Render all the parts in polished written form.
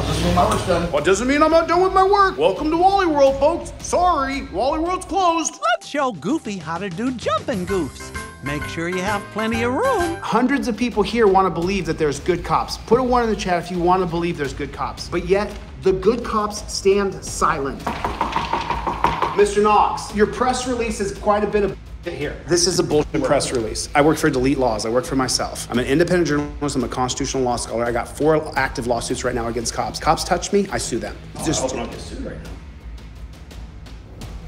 Doesn't mean my work's done. Well, doesn't mean I'm not done with my work. Welcome to Wally World, folks. Sorry, Wally World's closed. Let's show Goofy how to do jumping goofs. Make sure you have plenty of room. Hundreds of people here want to believe that there's good cops. Put a 1 in the chat if you want to believe there's good cops. But yet, the good cops stand silent. Mr. Knox, your press release is quite a bit of here. This is a bullshit press release. I work for delete Lawz. I work for myself. I'm an independent journalist. I'm a constitutional law scholar. I got 4 active lawsuits right now against cops. Cops touch me, I sue them. I hope I don't get sued right now.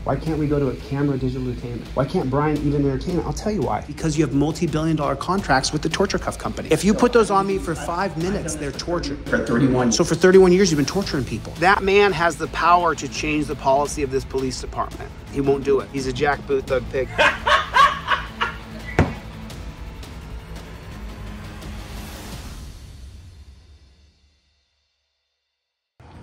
Why can't we go to a camera digital entertainment? Why can't Brian even entertain it? I'll tell you why. Because you have multi-billion-dollar contracts with the torture cuff company. If you put those on me for 5 minutes, they're torture. For 31. So for 31 years, you've been torturing people. That man has the power to change the policy of this police department. He won't do it. He's a jackboot thug pig.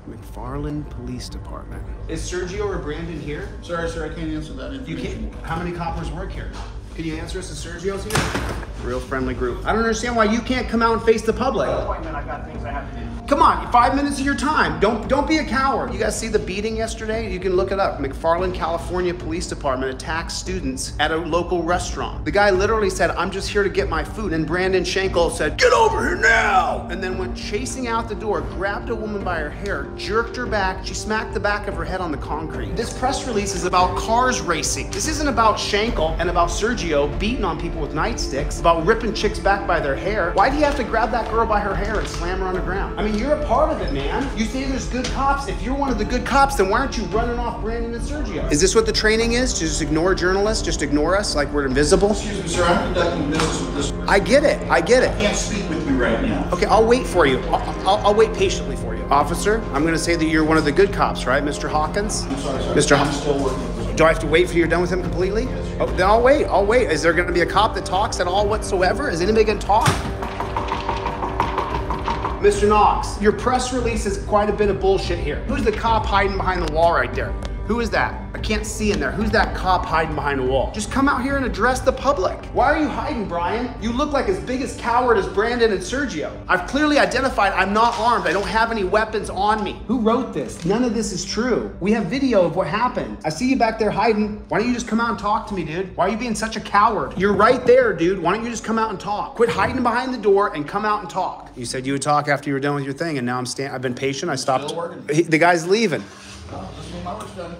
McFarland Police Department. Is Sergio or Brandon here? Sorry, sir, I can't answer that. You can't. How many coppers work here? Can you answer us if Sergio's here? Real friendly group. I don't understand why you can't come out and face the public. Appointment, I got things I have to do. Come on, 5 minutes of your time. Don't be a coward. You guys see the beating yesterday? You can look it up. McFarland, California Police Department attacked students at a local restaurant. The guy literally said, I'm just here to get my food. And Brandon Schenkel said, get over here now! And then went chasing out the door, grabbed a woman by her hair, jerked her back. She smacked the back of her head on the concrete. This press release is about cars racing. This isn't about Schenkel and about Sergio beating on people with nightsticks, about ripping chicks back by their hair. Why do you have to grab that girl by her hair and slam her on the ground? I mean, you're a part of it, man. You say there's good cops. If you're one of the good cops, then why aren't you running off Brandon and Sergio? Is this what the training is? To just ignore journalists? Just ignore us like we're invisible? Excuse me, sir, I'm conducting business with this. I get it. I get it. I can't speak with you right now. Okay, I'll wait for you. I'll wait patiently for you. Officer, I'm gonna say that you're one of the good cops, right, Mr. Hawkins? I'm sorry, sir. Mr. I'm Hawkins. still working with this. Do I have to wait for you're done with him completely? Oh, then I'll wait. I'll wait. Is there gonna be a cop that talks at all whatsoever? Is anybody gonna talk? Mr. Knox, your press release is quite a bit of bullshit here. Who's the cop hiding behind the wall right there? Who is that? I can't see in there. Who's that cop hiding behind the wall? Just come out here and address the public. Why are you hiding, Brian? You look like as big a coward as Brandon and Sergio. I've clearly identified I'm not armed. I don't have any weapons on me. Who wrote this? None of this is true. We have video of what happened. I see you back there hiding. Why don't you just come out and talk to me, dude? Why are you being such a coward? You're right there, dude. Why don't you just come out and talk? Quit hiding behind the door and come out and talk. You said you would talk after you were done with your thing, and now I've been patient. I stopped. Still working. The guy's leaving. Doesn't mean my work's done.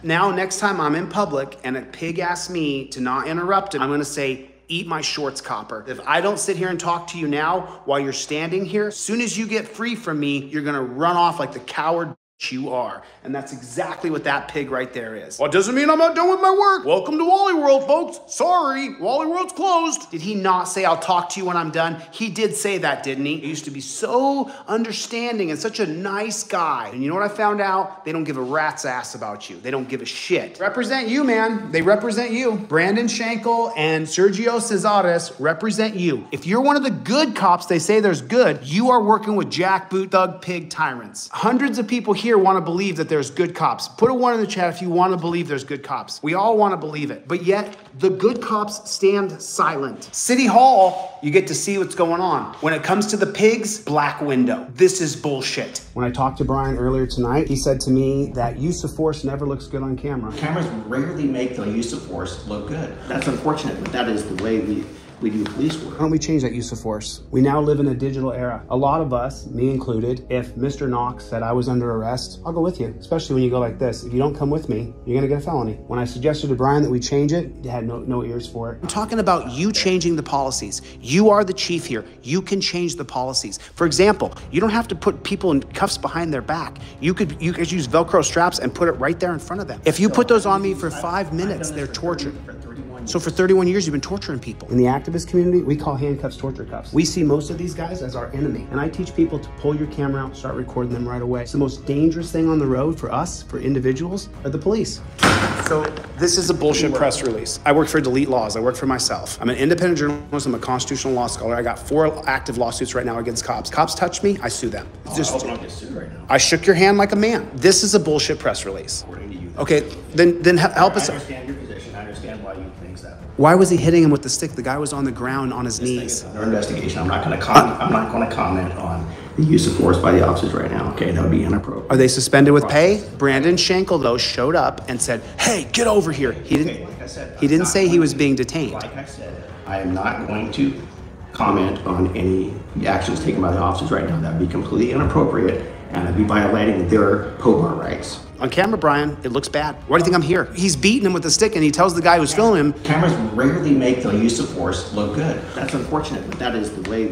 Now, next time I'm in public and a pig asks me to not interrupt him, I'm gonna say, eat my shorts, copper. If I don't sit here and talk to you now while you're standing here, as soon as you get free from me, you're gonna run off like the coward you are. And that's exactly what that pig right there is. Well, doesn't mean I'm not done with my work. Welcome to Wally World, folks. Sorry, Wally World's closed. Did he not say I'll talk to you when I'm done? He did say that, didn't he? He used to be so understanding and such a nice guy. And you know what I found out? They don't give a rat's ass about you. They don't give a shit. Represent you, man. They represent you. Brandon Schenkel and Sergio Cesares represent you. If you're one of the good cops they say there's good, you are working with jackboot thug pig tyrants. Hundreds of people here want to believe that there's good cops. Put a 1 in the chat if you want to believe there's good cops. We all want to believe it. But yet, the good cops stand silent. City Hall, you get to see what's going on. When it comes to the pigs, black window. This is bullshit. When I talked to Brian earlier tonight, he said to me that use of force never looks good on camera. Cameras rarely make the use of force look good. That's unfortunate, but that is the way we do police work. Why don't we change that use of force? We now live in a digital era. A lot of us, me included, if Mr. Knox said I was under arrest, I'll go with you, especially when you go like this. If you don't come with me, you're gonna get a felony. When I suggested to Brian that we change it, he had no ears for it. I'm talking about you changing the policies. You are the chief here. You can change the policies. For example, you don't have to put people in cuffs behind their back. You could use Velcro straps and put it right there in front of them. If you put those on me for 5 minutes, they're torture. So for 31 years, you've been torturing people. In the activist community, we call handcuffs torture cuffs. We see most of these guys as our enemy. And I teach people to pull your camera out, start recording them right away. It's the most dangerous thing on the road for us, for individuals, are the police. So this is a bullshit press release. I work for delete Lawz. I work for myself. I'm an independent journalist. I'm a constitutional law scholar. I got 4 active lawsuits right now against cops. Cops touch me, I sue them. I hope I don't get sued right now. I shook your hand like a man. This is a bullshit press release. According to you. Okay, then help us. I understand your position. I understand why you think that. Why was he hitting him with the stick? The guy was on the ground on his knees. Under investigation. I'm not going to comment on the use of force by the officers right now. Okay, that would be inappropriate. Are they suspended with pay? Brandon Schenkel, though, showed up and said, hey, get over here. He didn't say he was being detained. Like I said, I am not going to comment on any actions taken by the officers right now. That would be completely inappropriate, and I'd be violating their POBAR rights. On camera, Brian, it looks bad. Why do you think I'm here? He's beating him with a stick, and he tells the guy who's filming him. Cameras rarely make the use of force look good. That's unfortunate, but that is the way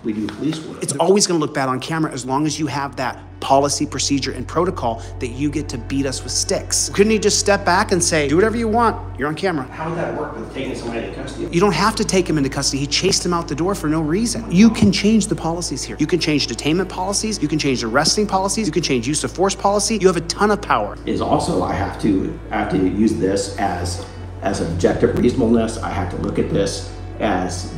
we do police work. It's always going to look bad on camera as long as you have that policy, procedure, and protocol that you get to beat us with sticks. Couldn't he just step back and say, do whatever you want, you're on camera? How would that work with taking somebody into custody? You don't have to take him into custody. He chased him out the door for no reason. You can change the policies here. You can change detainment policies. You can change arresting policies. You can change use of force policy. You have a ton of power. Is also I have to use this as objective reasonableness. I have to look at this as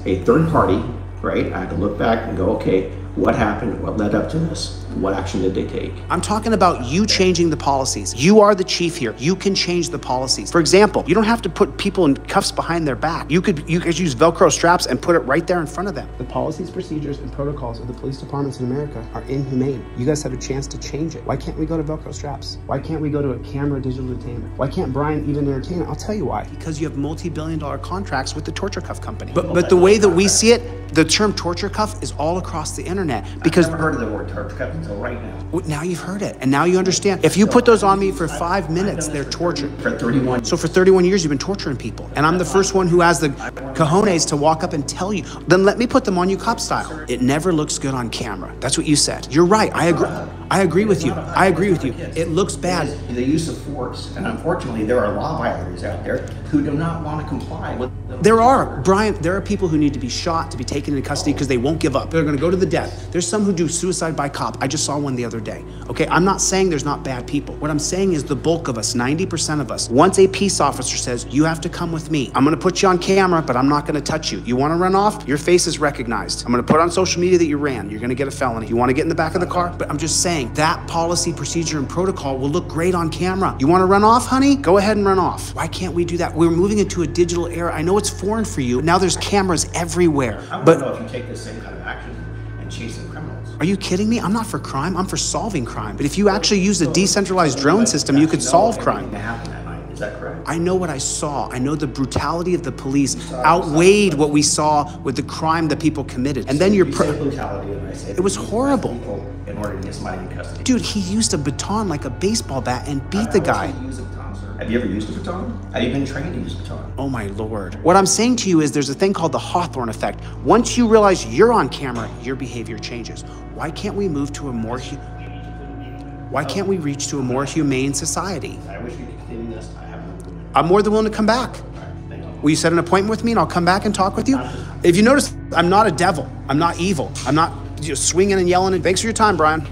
a third party, right? I have to look back and go, okay, what happened? What led up to this? What action did they take? I'm talking about you changing the policies. You are the chief here. You can change the policies. For example, you don't have to put people in cuffs behind their back. You could use Velcro straps and put it right there in front of them. The policies, procedures, and protocols of the police departments in America are inhumane. You guys have a chance to change it. Why can't we go to Velcro straps? Why can't we go to a camera digital detainment? Why can't Brian even entertain it? I'll tell you why. Because you have multi-billion-dollar contracts with the torture cuff company. But the way that we see it, the term torture cuff is all across the internet. Because I've never heard of the word torture cuff until right now. Now you've heard it, and now you understand. If you put those on me for 5 minutes, they're torture. For 31. So for 31 years, you've been torturing people, and I'm the first one who has the cojones to walk up and tell you. Then let me put them on you cop style. It never looks good on camera. That's what you said. You're right. I agree. I agree with you. I agree with you. It looks bad. The use of force, and unfortunately, there are law violators out there who do not want to comply with them. There are, Brian, there are people who need to be shot, to be taken into custody because they won't give up. They're going to go to the death. There's some who do suicide by cop. I just saw one the other day. Okay, I'm not saying there's not bad people. What I'm saying is the bulk of us, 90% of us, once a peace officer says, you have to come with me, I'm going to put you on camera, but I'm not going to touch you. You want to run off? Your face is recognized. I'm going to put on social media that you ran. You're going to get a felony. You want to get in the back of the car? But I'm just saying that policy, procedure, and protocol will look great on camera. You want to run off, honey? Go ahead and run off. Why can't we do that? We're moving into a digital era. I know it's foreign for you. Now there's cameras everywhere. I don't know if you take the same kind of action and chasing criminals. Are you kidding me? I'm not for crime. I'm for solving crime. But if you actually use a decentralized drone system, you could solve crime. Is that correct? I know what I saw. I know the brutality of the police outweighed what we saw with the crime that people committed. And then brutality, and I say it was horrible. In order to get somebody in custody. Dude, he used a baton like a baseball bat and beat the guy. Have you ever used a baton? Have you been trained to use a baton? Oh my Lord. What I'm saying to you is there's a thing called the Hawthorne effect. Once you realize you're on camera, your behavior changes. Why can't we move to a more Why can't we reach to a more humane society? I wish we could continue this. I'm more than willing to come back. Will you set an appointment with me and I'll come back and talk with you? If you notice, I'm not a devil. I'm not evil. I'm not just swinging and yelling. And thanks for your time, Brian.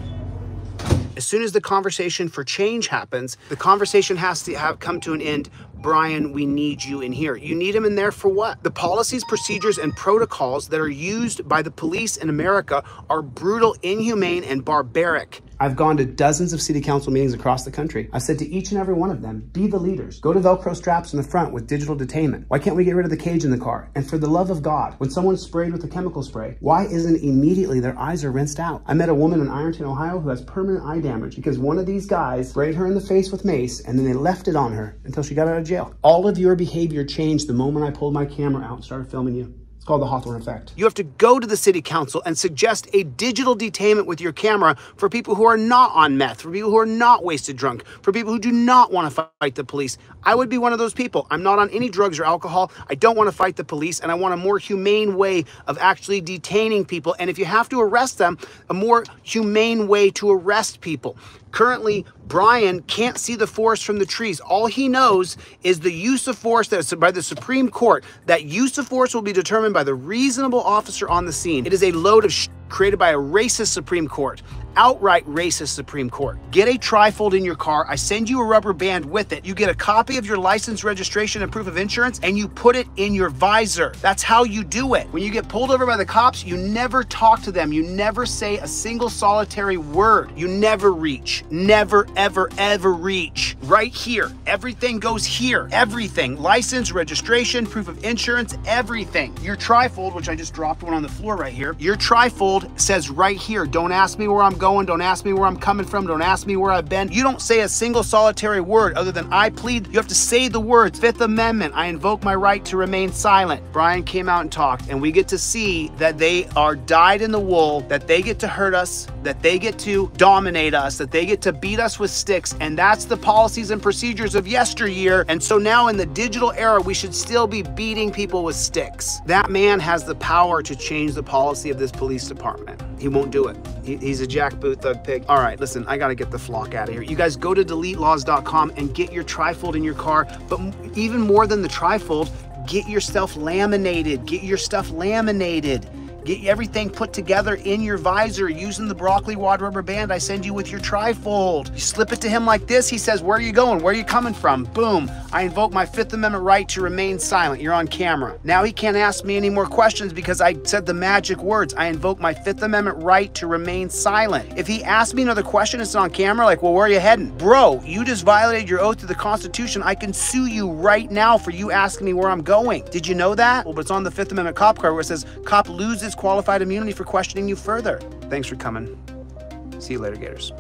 As soon as the conversation for change happens, the conversation has to come to an end. Brian, we need you in here. You need him in there for what? The policies, procedures, and protocols that are used by the police in America are brutal, inhumane, and barbaric. I've gone to dozens of city council meetings across the country. I've said to each and every one of them, be the leaders. Go to Velcro straps in the front with digital detainment. Why can't we get rid of the cage in the car? And for the love of God, when someone's sprayed with a chemical spray, why isn't immediately their eyes are rinsed out? I met a woman in Ironton, Ohio who has permanent eye damage because one of these guys sprayed her in the face with mace and then they left it on her until she got out of jail. All of your behavior changed the moment I pulled my camera out and started filming you. It's called the Hawthorne effect. You have to go to the city council and suggest a digital detainment with your camera for people who are not on meth, for people who are not wasted drunk, for people who do not want to fight the police. I would be one of those people. I'm not on any drugs or alcohol. I don't want to fight the police, and I want a more humane way of actually detaining people. And if you have to arrest them, a more humane way to arrest people. Currently, Brian can't see the forest from the trees. All he knows is the use of force that's by the Supreme Court. That use of force will be determined by the reasonable officer on the scene. It is a load of created by a racist Supreme Court. outright racist Supreme Court. Get a trifold in your car. I send you a rubber band with it. You get a copy of your license, registration, and proof of insurance, and you put it in your visor. That's how you do it. When you get pulled over by the cops, you never talk to them. You never say a single solitary word. You never reach. Never, ever, ever reach. Right here. Everything goes here. Everything. License, registration, proof of insurance, everything. Your trifold, which I just dropped one on the floor right here, your trifold says right here, don't ask me where I'm going, don't ask me where I'm coming from, don't ask me where I've been. You don't say a single solitary word other than I plead. You have to say the words, Fifth Amendment, I invoke my right to remain silent. Brian came out and talked, and we get to see that they are dyed in the wool, that they get to hurt us, that they get to dominate us, that they get to beat us with sticks, and that's the policies and procedures of yesteryear. And so now in the digital era, we should still be beating people with sticks. That man has the power to change the policy of this police department. He won't do it. He's a jackboot thug pig. All right, listen, I gotta get the flock out of here. You guys go to DeleteLawz.com and get your trifold in your car, but even more than the trifold, get your stuff laminated. Get your stuff laminated. Get everything put together in your visor using the broccoli wad rubber band I send you with your trifold. You slip it to him like this. He says, where are you going? Where are you coming from? Boom. I invoke my Fifth Amendment right to remain silent. You're on camera. Now he can't ask me any more questions because I said the magic words. I invoke my Fifth Amendment right to remain silent. If he asks me another question, it's on camera, like, well, where are you heading? Bro, you just violated your oath to the Constitution. I can sue you right now for you asking me where I'm going. Did you know that? Well, but it's on the Fifth Amendment cop car where it says cop loses qualified immunity for questioning you further. Thanks for coming. See you later, Gators.